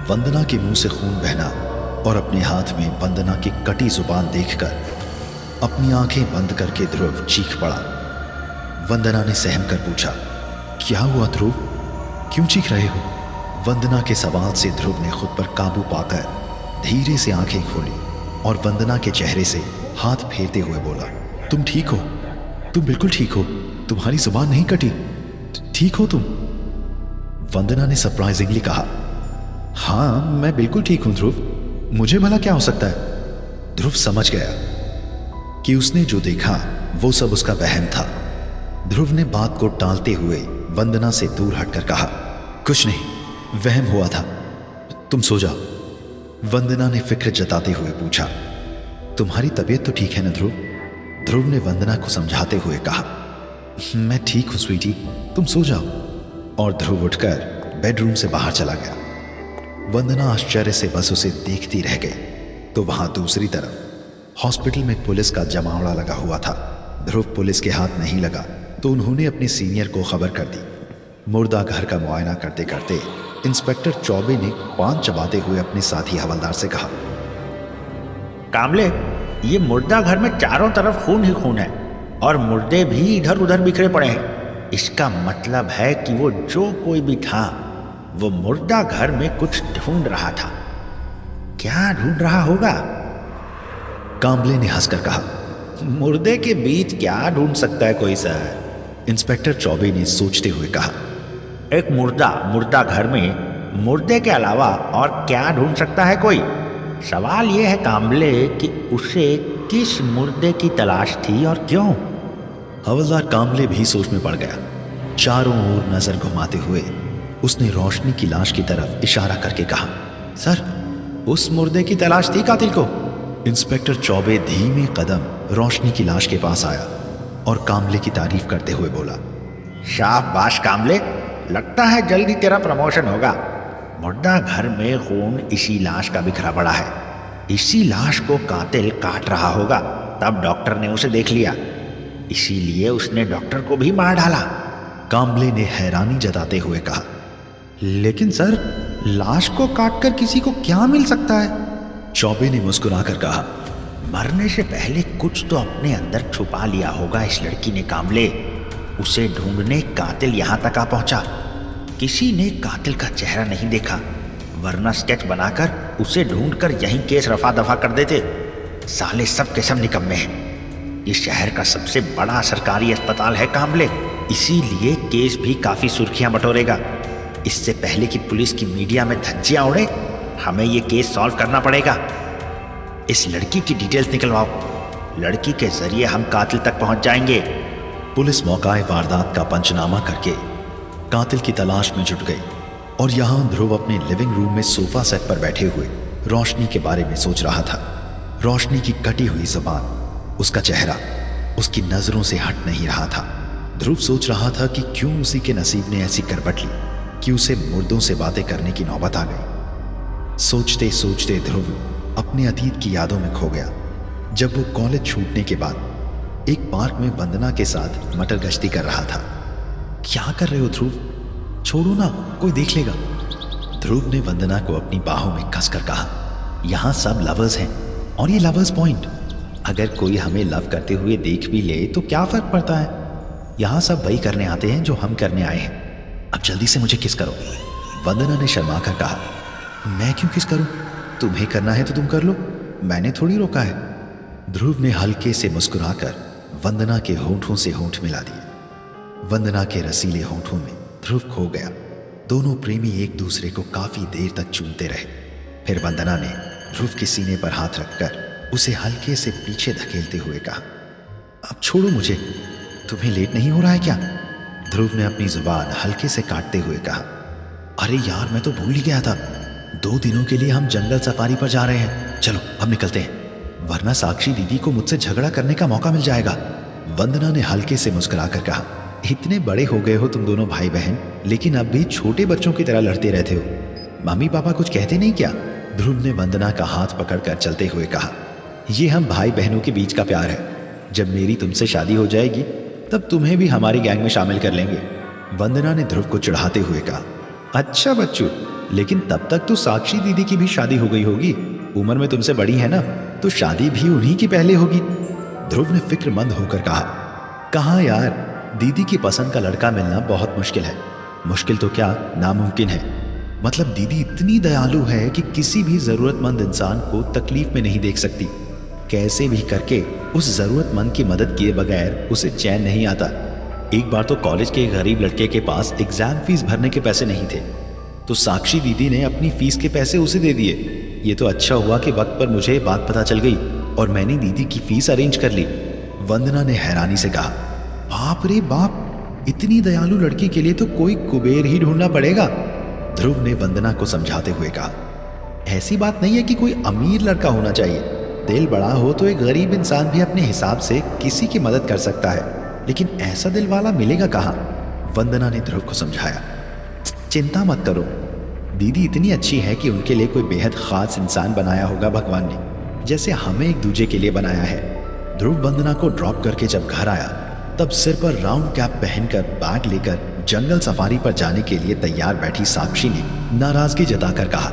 वंदना के मुंह से खून बहना और अपने हाथ में वंदना की कटी जुबान देखकर अपनी आंखें बंद करके ध्रुव चीख पड़ा। वंदना ने सहम कर पूछा, क्या हुआ ध्रुव, क्यों चीख रहे हो? वंदना के सवाल से ध्रुव ने खुद पर काबू पाकर धीरे से आंखें खोली और वंदना के चेहरे से हाथ फेरते हुए बोला, तुम ठीक हो? तुम बिल्कुल ठीक हो, तुम्हारी जुबान नहीं कटी, ठीक हो तुम? वंदना ने सरप्राइजिंगली कहा, हाँ मैं बिल्कुल ठीक हूं ध्रुव, मुझे भला क्या हो सकता है? ध्रुव समझ गया कि उसने जो देखा वो सब उसका वहम था। ध्रुव ने बात को टालते हुए वंदना से दूर हटकर कहा, कुछ नहीं, वहम हुआ था, तुम सो जाओ। वंदना ने फिक्र जताते हुए पूछा, तुम्हारी तबीयत तो ठीक है ना ध्रुव? ध्रुव ने वंदना को समझाते हुए कहा, मैं ठीक हूं स्वीटी, तुम सो जाओ। और ध्रुव उठकर बेडरूम से बाहर चला गया। वंदना आश्चर्य से बस उसे देखती रह गई। तो वहां दूसरी तरफ हॉस्पिटल में पुलिस का जमावड़ा लगा हुआ था। ध्रुव पुलिस के हाथ नहीं लगा तो उन्होंने अपने सीनियर को खबर कर दी। मुर्दा घर का मुआयना करते करते इंस्पेक्टर चौबे ने पान चबाते हुए अपने साथी हवलदार से कहा, कामले, ये मुर्दा घर में चारों तरफ खून ही खून है और मुर्दे भी इधर उधर बिखरे पड़े हैं। इसका मतलब है कि वो जो कोई भी था वो मुर्दा घर में कुछ ढूंढ रहा था। क्या ढूंढ रहा होगा? कामले ने हंसकर कहा, मुर्दे के बीच क्या ढूंढ सकता है कोई सर? इंस्पेक्टर चौबे ने सोचते हुए कहा, एक मुर्दा घर में मुर्दे के अलावा और क्या ढूंढ सकता है कोई? सवाल यह है कामले कि उसे किस मुर्दे की तलाश थी और क्यों? हवलदार कामले भी सोच में पड़ गया। चारों ओर नजर घुमाते हुए उसने रोशनी की लाश की तरफ इशारा करके कहा, सर, उस मुर्दे की तलाश थी कातिल को। इंस्पेक्टर चौबे धीमे कदम रोशनी की लाश के पास आया और कामले की तारीफ करते हुए बोला, शाबाश कामले, लगता है जल्दी तेरा प्रमोशन होगा। मुर्दा घर में खून इसी लाश का बिखरा पड़ा है। इसी लाश को कातिल काट रहा होगा, तब डॉक्टर ने उसे देख लिया, इसीलिए उसने डॉक्टर को भी मार डाला। कामले ने हैरानी जताते हुए कहा, लेकिन सर, लाश को काटकर किसी को क्या मिल सकता है? चौबे ने मुस्कुराकर कहा, मरने से पहले कुछ तो अपने अंदर छुपा लिया होगा इस लड़की ने कामले। उसे ढूंढने कातिल यहां तक आ पहुंचा। किसी ने कातिल का चेहरा नहीं देखा, वरना स्केच बनाकर उसे ढूंढकर यहीं केस रफा दफा कर देते। साले सब के सब निकम्मे हैं। ये शहर का सबसे बड़ा सरकारी अस्पताल है कामले, इसीलिए केस भी काफी सुर्खियां बटोरेगा। इससे पहले कि पुलिस की मीडिया में धज्जियां उड़े, हमें ये केस सॉल्व करना पड़ेगा। इस लड़की की डिटेल्स निकलवाओ, लड़की के जरिए हम कातिल तक पहुंच जाएंगे। पुलिस मौकाए वारदात का पंचनामा करके कातिल की तलाश में जुट गई और यहां ध्रुव अपने लिविंग रूम में सोफा सेट पर बैठे हुए रोशनी के बारे में सोच रहा था। रोशनी की कटी हुई जुबान, उसका चेहरा उसकी नजरों से हट नहीं रहा था। ध्रुव सोच रहा था कि क्यों उसी के नसीब ने ऐसी करवट ली कि उसे मुर्दों से बातें करने की नौबत आ गई। सोचते सोचते ध्रुव अपने अतीत की यादों में खो गया। जब वो कॉलेज छूटने के बाद एक पार्क में वंदना के साथ मटर गश्ती कर रहा था। क्या कर रहे हो ध्रुव, छोड़ो ना, कोई देख लेगा। ध्रुव ने वंदना को अपनी बाहों में कसकर कहा, यहाँ सब लवर्स हैं और ये लवर्स पॉइंट। अगर कोई हमें लव करते हुए देख भी ले तो क्या फर्क पड़ता है? यहाँ सब वही करने आते हैं जो हम करने आए हैं। अब जल्दी से मुझे किस करो। वंदना ने शर्मा कर कहा, मैं क्यों किस करूं? तुम्हें करना है तो तुम कर लो, मैंने थोड़ी रोका है। ध्रुव ने हल्के से मुस्कुराकर वंदना के होंठों से होंठ मिला दिए। वंदना के रसीले होंठों में ध्रुव खो गया। दोनों प्रेमी एक दूसरे को काफी देर तक चूमते रहे। फिर वंदना ने ध्रुव के सीने पर हाथ रखकर उसे हल्के से पीछे धकेलते हुए कहा, अब छोड़ो मुझे, तुम्हें लेट नहीं हो रहा है क्या? ध्रुव ने अपनी जुबान हल्के से काटते हुए कहा, अरे यार, मैं तो भूल ही गया था, 2 दिनों के लिए हम जंगल सफारी पर जा रहे हैं। चलो अब निकलते हैं, वरना साक्षी दीदी को मुझसे झगड़ा करने का मौका मिल जाएगा। वंदना ने हल्के से मुस्कुराकर कहा, इतने बड़े हो गए हो तुम दोनों भाई बहन, लेकिन अब भी छोटे बच्चों की तरह लड़ते रहते हो। मम्मी पापा कुछ कहते नहीं क्या? ध्रुव ने वंदना का हाथ पकड़कर चलते हुए कहा, ये हम भाई बहनों के बीच का प्यार है। जब मेरी तुमसे शादी हो जाएगी तब तुम्हें भी हमारी गैंग में शामिल कर लेंगे। वंदना ने ध्रुव को चिढ़ाते हुए कहा, अच्छा बच्चू, लेकिन तब तक तो साक्षी दीदी की भी शादी हो गई होगी, उम्र में तुमसे बड़ी है ना, तो शादी भी उन्हीं की पहले होगी। ध्रुव ने फिक्रमंद होकर कहा यार, दीदी की पसंद का लड़का मिलना बहुत मुश्किल है। मुश्किल तो क्या, नामुमकिन है। मतलब दीदी इतनी दयालु है कि किसी भी जरूरतमंद इंसान को तकलीफ में नहीं देख सकती। कैसे भी करके उस जरूरतमंद की मदद किए बगैर उसे चैन नहीं आता। एक बार तो कॉलेज के एक गरीब लड़के के पास एग्जाम फीस भरने के पैसे नहीं थे, तो साक्षी दीदी ने अपनी फीस के पैसे उसे दे दिए। ये तो अच्छा हुआ कि वक्त पर मुझे बात पता चल गई और मैंने दीदी की फीस अरेंज कर ली। वंदना ने हैरानी से कहा, बाप रे बाप, इतनी दयालु लड़की के लिए तो कोई कुबेर ही ढूंढना पड़ेगा। ध्रुव ने वंदना को समझाते हुए कहा, ऐसी बात नहीं है कि कोई अमीर लड़का होना चाहिए। दिल बड़ा हो तो एक गरीब इंसान भी अपने हिसाब से किसी की मदद कर सकता है, लेकिन ऐसा दिल वाला मिलेगा कहाँ। वंदना ने ध्रुव को समझाया, चिंता मत करो, दीदी इतनी अच्छी है कि उनके लिए कोई बेहद खास इंसान बनाया होगा भगवान ने, जैसे हमें एक दूजे के लिए बनाया है। ध्रुव वंदना को ड्रॉप करके जब घर आया तब सिर पर राउंड कैप पहनकर बैग लेकर जंगल सफारी पर जाने के लिए तैयार बैठी साक्षी ने नाराजगी जताकर कहा,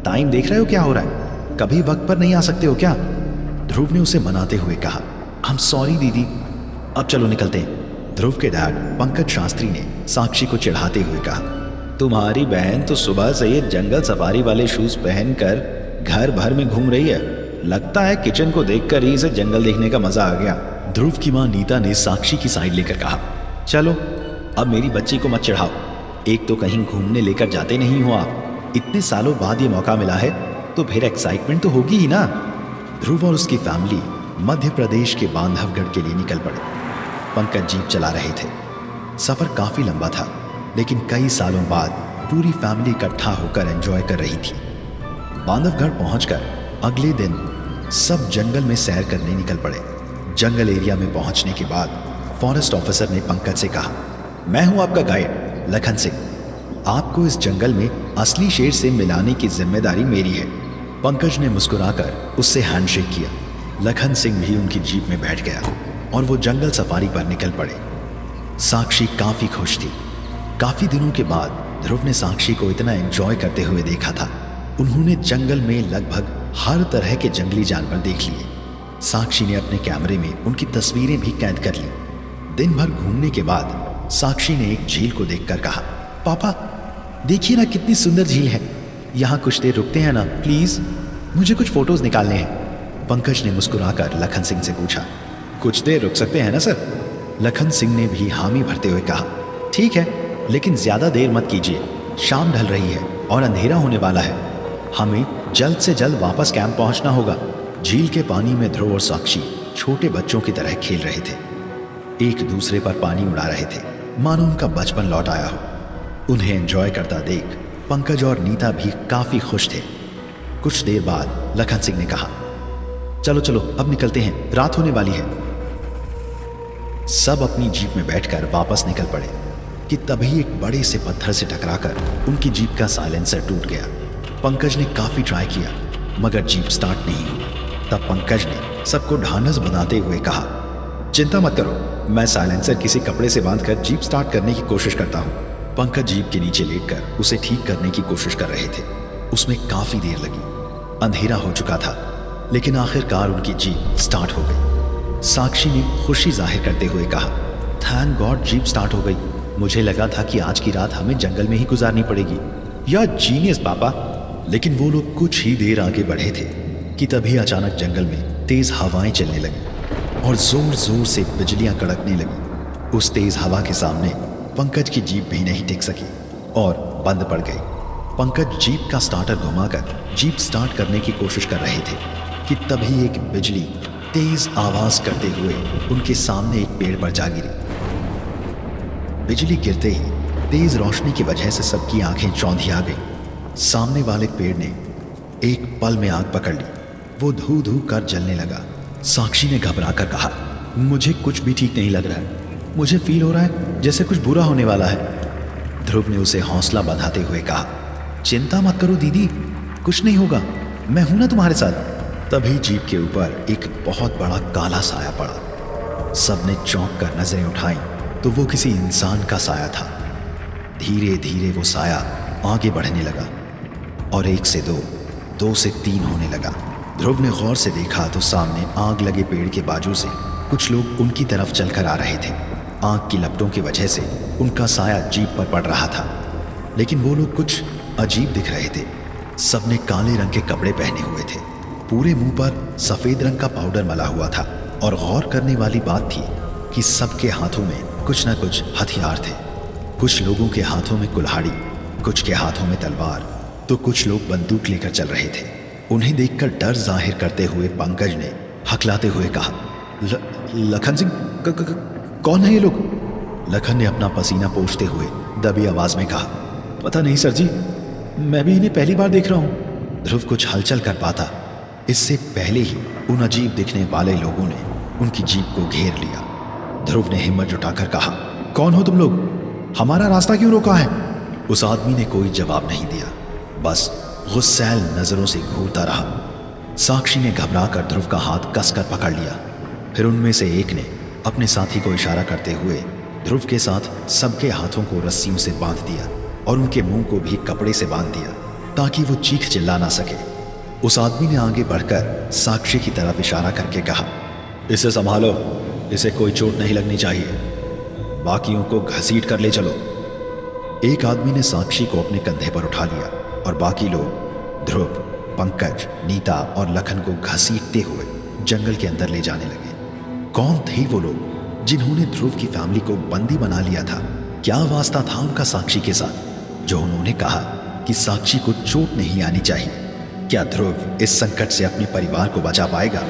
टाइम देख रहे हो क्या हो रहा है, कभी वक्त पर नहीं आ सकते हो क्या। ध्रुव ने उसे मनाते हुए कहा, आई एम सॉरी दीदी, अब चलो निकलते हैं। ध्रुव के डैड पंकज शास्त्री ने साक्षी को चिढ़ाते हुए कहा, तुम्हारी बहन तो सुबह से ये जंगल सफारी वाले शूज पहनकर घर भर में घूम रही है, लगता है किचन को देखकर ही इसे जंगल देखने का मजा आ गया। ध्रुव की मां नीता ने साक्षी की साइड लेकर कहा, चलो अब मेरी बच्ची को मत चिढ़ाओ, एक तो कहीं घूमने लेकर जाते नहीं हो आप, इतने सालों बाद ये मौका मिला है तो फिर एक्साइटमेंट तो होगी ही ना। ध्रुव और उसकी फैमिली मध्य प्रदेश के बांधवगढ़ के लिए निकल पड़े। पंकज जीप चला रहे थे। सफर काफी लंबा था, लेकिन कई सालों बाद पूरी फैमिली इकट्ठा होकर एंजॉय कर रही थी। बांधवगढ़ पहुंचकर अगले दिन सब जंगल में सैर करने निकल पड़े। जंगल एरिया में पहुंचने के बाद फॉरेस्ट ऑफिसर ने पंकज से कहा, मैं हूं आपका गाइड लखन सिंह, आपको इस जंगल में असली शेर से मिलाने की जिम्मेदारी मेरी है। पंकज ने मुस्कुराकर उससे हैंडशेक किया। लखन सिंह भी उनकी जीप में बैठ गया और वो जंगल सफारी पर निकल पड़े। साक्षी काफी खुश थी। काफी दिनों के बाद ध्रुव ने साक्षी को इतना एंजॉय करते हुए देखा था। उन्होंने जंगल में लगभग हर तरह के जंगली जानवर देख लिए। साक्षी ने अपने कैमरे में उनकी तस्वीरें भी कैद कर ली। दिन भर घूमने के बाद साक्षी ने एक झील को देखकर कहा, पापा देखिए ना कितनी सुंदर झील है, यहाँ कुछ देर रुकते हैं ना प्लीज, मुझे कुछ फोटोज निकालने हैं। पंकज ने मुस्कुराकर लखन सिंह से पूछा, कुछ देर रुक सकते हैं ना सर। लखन सिंह ने भी हामी भरते हुए कहा, ठीक है, लेकिन ज्यादा देर मत कीजिए, शाम ढल रही है और अंधेरा होने वाला है, हमें जल्द से जल्द वापस कैंप पहुंचना होगा। झील के पानी में ध्रुव और साक्षी छोटे बच्चों की तरह खेल रहे थे, एक दूसरे पर पानी उड़ा रहे थे, मानो उनका बचपन लौट आया हो। उन्हें एंजॉय करता देख पंकज और नीता भी काफी खुश थे। कुछ देर बाद लखन सिंह ने कहा, चलो चलो अब निकलते हैं, रात होने वाली है। सब अपनी जीप में बैठकर वापस निकल पड़े कि तभी एक बड़े से पत्थर से टकराकर उनकी जीप का साइलेंसर टूट गया। पंकज ने काफी ट्राई किया मगर जीप स्टार्ट नहीं हुई। तब पंकज ने सबको ढांढस बनाते हुए कहा, चिंता मत करो, मैं साइलेंसर किसी कपड़े से बांधकर जीप स्टार्ट करने की कोशिश करता हूँ। पंकज जीप के नीचे लेटकर उसे ठीक करने की कोशिश कर रहे थे। उसमें काफी देर लगी, अंधेरा हो चुका था, लेकिन आखिरकार उनकी जीप स्टार्ट हो गई। साक्षी ने खुशी जाहिर करते हुए कहा, थैंक गॉड जीप स्टार्ट हो गई, मुझे लगा था कि आज की रात हमें जंगल में ही गुजारनी पड़ेगी। या जीनियस पापा। लेकिन वो लोग कुछ ही देर आगे बढ़े थे कि तभी अचानक जंगल में तेज हवाएं चलने लगी और जोर जोर से बिजलियां कड़कने लगी। उस तेज हवा के सामने पंकज की जीप भी नहीं टिक सकी और बंद पड़ गई। पंकज जीप का स्टार्टर घुमाकर जीप स्टार्ट करने की कोशिश कर रहे थे कि तभी एक बिजली तेज आवाज करते हुए उनके सामने एक पेड़ पर जा गिरी। बिजली गिरते ही तेज रोशनी की वजह से सबकी आंखें चौंधिया गई। सामने वाले पेड़ ने एक पल में आग पकड़ ली, वो धू धू कर जलने लगा। साक्षी ने घबराकर कहा, मुझे कुछ भी ठीक नहीं लग रहा है, मुझे फील हो रहा है जैसे कुछ बुरा होने वाला है। ध्रुव ने उसे हौसला बंधाते हुए कहा, चिंता मत करो दीदी, कुछ नहीं होगा, मैं हूं ना तुम्हारे साथ। तभी जीप के ऊपर एक बहुत बड़ा काला साया पड़ा। सबने चौंक कर नजरें उठाई तो वो किसी इंसान का साया था। धीरे धीरे वो साया आगे बढ़ने लगा और 1 से 2, 2 से 3 होने लगा। ध्रुव ने गौर से देखा तो सामने आग लगे पेड़ के बाजू से कुछ लोग उनकी तरफ चलकर आ रहे थे। आग की लपटों की वजह से उनका साया जीप पर पड़ रहा था, लेकिन वो लोग कुछ अजीब दिख रहे थे। सबने काले रंग के कपड़े पहने हुए थे, पूरे मुंह पर सफेद रंग का पाउडर मला हुआ था और गौर करने वाली बात थी कि सबके हाथों में कुछ न कुछ हथियार थे। कुछ लोगों के हाथों में कुल्हाड़ी, कुछ के हाथों में तलवार, तो कुछ लोग बंदूक लेकर चल रहे थे। उन्हें देखकर डर जाहिर करते हुए पंकज ने हकलाते हुए कहा, लखन सिंह, कौन है ये लोग? लखन ने अपना पसीना पोंछते हुए दबी आवाज में कहा, पता नहीं सर जी, मैं भी इन्हें पहली बार देख रहा हूं। ध्रुव कुछ हलचल कर पाता इससे पहले ही उन अजीब दिखने वाले लोगों ने उनकी जीप को घेर लिया। ध्रुव ने हिम्मत जुटाकर कहा, कौन हो तुम लोग? हमारा रास्ता क्यों रोका है? उस आदमी ने कोई जवाब नहीं दिया, बस गुस्सैल नजरों से घूरता रहा। साक्षी ने घबराकर ध्रुव का हाथ कसकर पकड़ लिया। फिर उनमें से एक ने अपने साथी को इशारा करते हुए ध्रुव के साथ सबके हाथों को रस्सियों से बांध दिया और उनके मुंह को भी कपड़े से बांध दिया ताकि वो चीख चिल्ला ना सके। उस आदमी ने आगे बढ़कर साक्षी की तरफ इशारा करके कहा, इसे संभालो, इसे कोई चोट नहीं लगनी चाहिए, बाकियों को घसीट कर ले चलो। एक आदमी ने साक्षी को अपने कंधे पर उठा लिया और बाकी लोग ध्रुव, पंकज, नीता और लखन को घसीटते हुए जंगल के अंदर ले जाने लगे। कौन थे वो लोग जिन्होंने ध्रुव की फैमिली को बंदी बना लिया था? क्या वास्ता था उनका साक्षी के साथ जो उन्होंने कहा कि साक्षी को चोट नहीं आनी चाहिए? क्या ध्रुव इस संकट से अपने परिवार को बचा पाएगा?